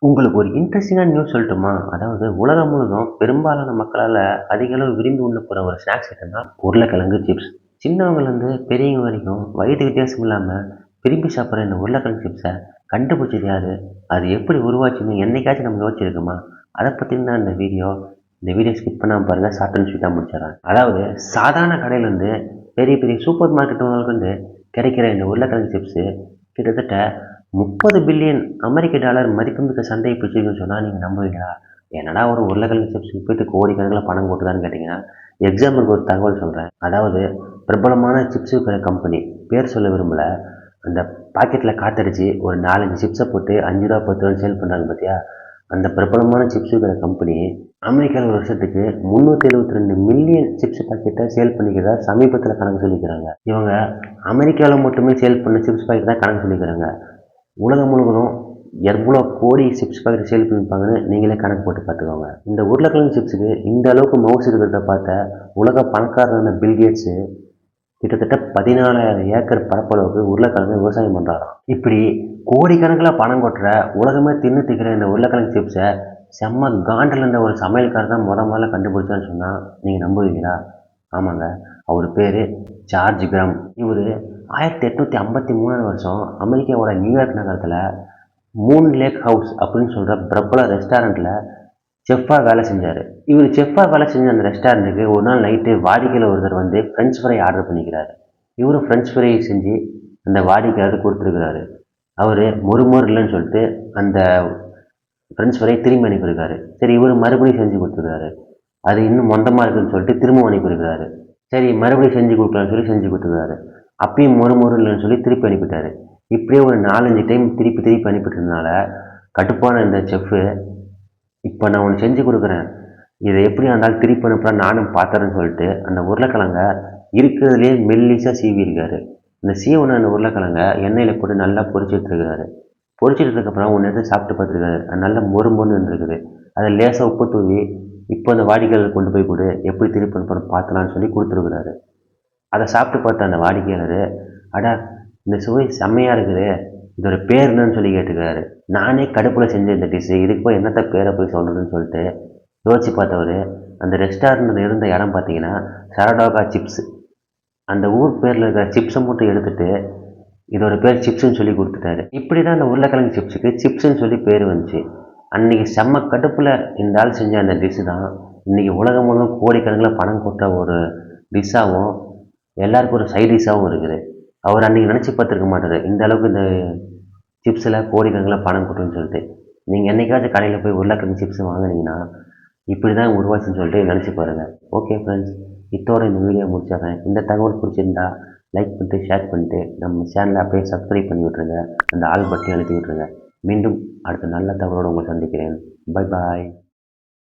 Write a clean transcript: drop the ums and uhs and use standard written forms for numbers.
உங்களுக்கு ஒரு இன்ட்ரெஸ்டிங்கான நியூஸ் சொல்லட்டுமா? அதாவது உலகம் முழுதும் பெரும்பாலான மக்களால் அதிக அளவு விரும்பி உண்ண போகிற ஒரு ஸ்நாக்ஸ் ஐட்டம் தான் உருளைக்கிழங்கு சிப்ஸ். சின்னவங்கலேருந்து பெரியவங்க வரைக்கும் வயது வித்தியாசம் இல்லாமல் விரும்பி சாப்பிட்ற இந்த உருளைக்கிழங்கு சிப்ஸை கண்டுபிடிச்சது யாரு? அது எப்படி உருவாச்சுன்னு என்னைக்காச்சும் நம்ம யோசிச்சிருக்குமா? அதை பற்றி தான் இந்த வீடியோ ஸ்கிப் பண்ணாமல் பாருங்கள், ஷார்ட் அண்ட் ஸ்வீட்டாக முடிச்சிடறேன். அதாவது சாதாரண கடையிலேருந்து பெரிய பெரிய சூப்பர் மார்க்கெட்டுங்களுக்கு வந்து கிடைக்கிற இந்த உருளைக்கிழங்கு சிப்ஸு கிட்டத்தட்ட 30 பில்லியன் அமெரிக்க டாலர் மதிப்புமிக்க சந்தையை பிடிச்சிருக்குன்னு சொன்னால் நீங்கள் நம்புவீங்களா? என்னடா ஒரு உருளைக்கிழங்கு சிப்ஸுக்கு போயிட்டு கோடிக்கணக்கில் பணம் போட்டுதான்னு கேட்டிங்கன்னா, எக்ஸாம்பிளுக்கு ஒரு தகவல் சொல்கிறேன். அதாவது பிரபலமான சிப்ஸ் விற்கிற கம்பெனி பேர் சொல்ல விரும்பலை, அந்த பாக்கெட்டில் காத்தடிச்சு ஒரு 4-5 சிப்ஸை போட்டு 5 ரூபா 10 ரூபான்னு சேல் பண்ணுறாங்க பார்த்தியா? அந்த பிரபலமான சிப்ஸ் விற்கிற கம்பெனி அமெரிக்காவில் ஒரு வருஷத்துக்கு 372 மில்லியன் சிப்ஸ் பாக்கெட்டை சேல் பண்ணிக்கிறதா சமீபத்தில் கணக்கு சொல்லிக்கிறாங்க. இவங்க அமெரிக்காவில் மட்டுமே சேல் பண்ண சிப்ஸ் பாக்கெட் தான் கணக்கு சொல்லிக்கிறாங்க. உலகம் முழுவதும் எவ்வளோ கோடி சிப்ஸ் பாக்கெட் சேல் பண்ணியிருப்பாங்கன்னு நீங்களே கணக்கு போட்டு பார்த்துக்கோங்க. இந்த உருளைக்கிழங்கு சிப்ஸுக்கு இந்த அளவுக்கு மவுஸ் இருக்கிறத பார்த்த உலக பணக்காரரான பில்கேட்ஸு கிட்டத்தட்ட 14,000 ஏக்கர் பரப்பளவுக்கு உருளைக்கிழங்கு விவசாயம் பண்ணுறாராம். இப்படி கோடிக்கணக்கில் பணம் கொட்டுற உலகமே தின்னு திக்கிற இந்த உருளைக்கிழங்கு சிப்ஸை செம்ம காண்டில் இருந்த ஒரு சமையல்காரர் தான் முதல்ல கண்டுபிடிச்சான்னு சொன்னால் நீங்கள் நம்புவீங்களா? ஆமாங்க, அவர் பேர் ஜார்ஜ் கிராம். இவர் 1853 வருஷம் அமெரிக்காவோட நியூயார்க் நகரத்தில் மூன் லேக் ஹவுஸ் அப்படின்னு சொல்கிற பிரபல ரெஸ்டாரண்ட்டில் செஃப்பாக வேலை செஞ்சார். இவர் செஃப்பாக வேலை செஞ்ச அந்த ரெஸ்டாரண்ட்டுக்கு ஒரு நாள் நைட்டு வாடிக்கையில் ஒருத்தர் வந்து ஃப்ரெஞ்ச் ஃப்ரை ஆர்டர் பண்ணிக்கிறாரு. இவரும் ஃப்ரெஞ்ச் ஃப்ரை செஞ்சு அந்த வாடிக்கையாளருக்கு கொடுத்துருக்கிறாரு. அவர் மொறு இல்லைன்னு சொல்லிட்டு அந்த ஃப்ரெஞ்ச் ஃப்ரை திரும்பி அனுப்பியிருக்காரு. சரி, இவர் மறுபடியும் செஞ்சு கொடுத்துருக்காரு. அது இன்னும் மொந்தமாக இருக்குதுன்னு சொல்லிட்டு திரும்ப அனுப்பியிருக்காரு. சரி, மறுபடியும் செஞ்சு கொடுக்கலான்னு சொல்லி செஞ்சு கொடுத்துருக்காரு. அப்பயும் மொறு இல்லைன்னு சொல்லி திருப்பி அனுப்பிட்டாரு. இப்படியே ஒரு 4-5 டைம் திருப்பி அனுப்பிட்டதுனால கடுப்பான இந்த செஃப்பு, இப்போ நான் ஒன்று செஞ்சு கொடுக்குறேன், இதை எப்படி இருந்தாலும் திருப்பி அனுப்புகிறா நானும் பார்த்துறேன்னு சொல்லிட்டு அந்த உருளைக்கிழங்கை இருக்கிறதுலே மெல்லிசாக சீவியிருக்காரு. இந்த சீவனை அந்த உருளைக்கிழங்கை எண்ணெயில் போட்டு நல்லா பொரிச்சிட்ருக்கிறாரு. பொரிச்சிட்டதுக்கப்புறம் ஒன்று எடுத்து சாப்பிட்டு பார்த்துருக்காரு. அது நல்லா மொறுன்னு இருந்திருக்குது. அதை லேசாக உப்பு தூவி இப்போ அந்த வாடிக்கையாளர் கொண்டு போய் கொடு, எப்படி திருப்பி அனுப்புறோம் பார்த்துலான்னு சொல்லி கொடுத்துருக்குறாரு. அதை சாப்பிட்டு பார்த்த அந்த வாடிக்கையாளர், அடா இந்த சுவை செம்மையாக இருக்குது, இதோட பேர் என்னன்னு சொல்லி கேட்டுக்கிறாரு. நானே கடுப்பில் செஞ்ச இந்த டிஷ்ஷு, இதுக்கு போய் என்னத்த பேரை போய் சொல்கிறதுன்னு சொல்லிட்டு யோசிச்சு பார்த்தவர் அந்த ரெஸ்டாரண்ட் இருந்த இடம் பார்த்தீங்கன்னா சரடோகா சிப்ஸ். அந்த ஊர் பேரில் இருக்கிற சிப்ஸை மட்டும் எடுத்துகிட்டு இதோட பேர் சிப்ஸுன்னு சொல்லி கொடுத்துட்டாரு. இப்படி தான் அந்த உருளைக்கிழங்கு சிப்ஸுக்கு சிப்ஸுன்னு சொல்லி பேர் வந்துச்சு. அன்றைக்கி செம்ம கடுப்பில் இந்த ஆள் செஞ்ச அந்த டிஷ்ஷு தான் இன்றைக்கி உலகம் முழுவதும் கோடிக்கணக்கில் பணம் கொட்ட ஒரு டிஷ்ஷாகவும் எல்லாருக்கும் ஒரு சைட் டிஷ்ஷாகவும் இருக்குது. அவர் அன்றைக்கி நினச்சி பார்த்துருக்க மாட்டார் இந்த அளவுக்கு இந்த சிப்ஸில் கோடிக்கணக்கில் பணம் கொட்டுன்னு சொல்லிட்டு. நீங்கள் என்றைக்காச்சும் கடையில் போய் உருளைக்கிழங்கு சிப்ஸ் வாங்கினீங்கன்னா இப்படி தான் உருவாச்சுன்னு சொல்லிட்டு நினச்சி பாருங்கள். ஓகே ஃப்ரெண்ட்ஸ், இதோட இந்த வீடியோ முடிச்சிடுறேன். இந்த தகவல் பிடிச்சிருந்தா லைக் பண்ணிட்டு ஷேர் பண்ணிட்டு நம்ம சேனலை அப்படியே சப்ஸ்கிரைப் பண்ணி விட்ருங்க. அந்த ஆல் பட்டனை அழுத்தி விட்ருங்க. மீண்டும் அடுத்த நல்ல தகவலோடு உங்களை சந்திக்கிறேன். Bye bye.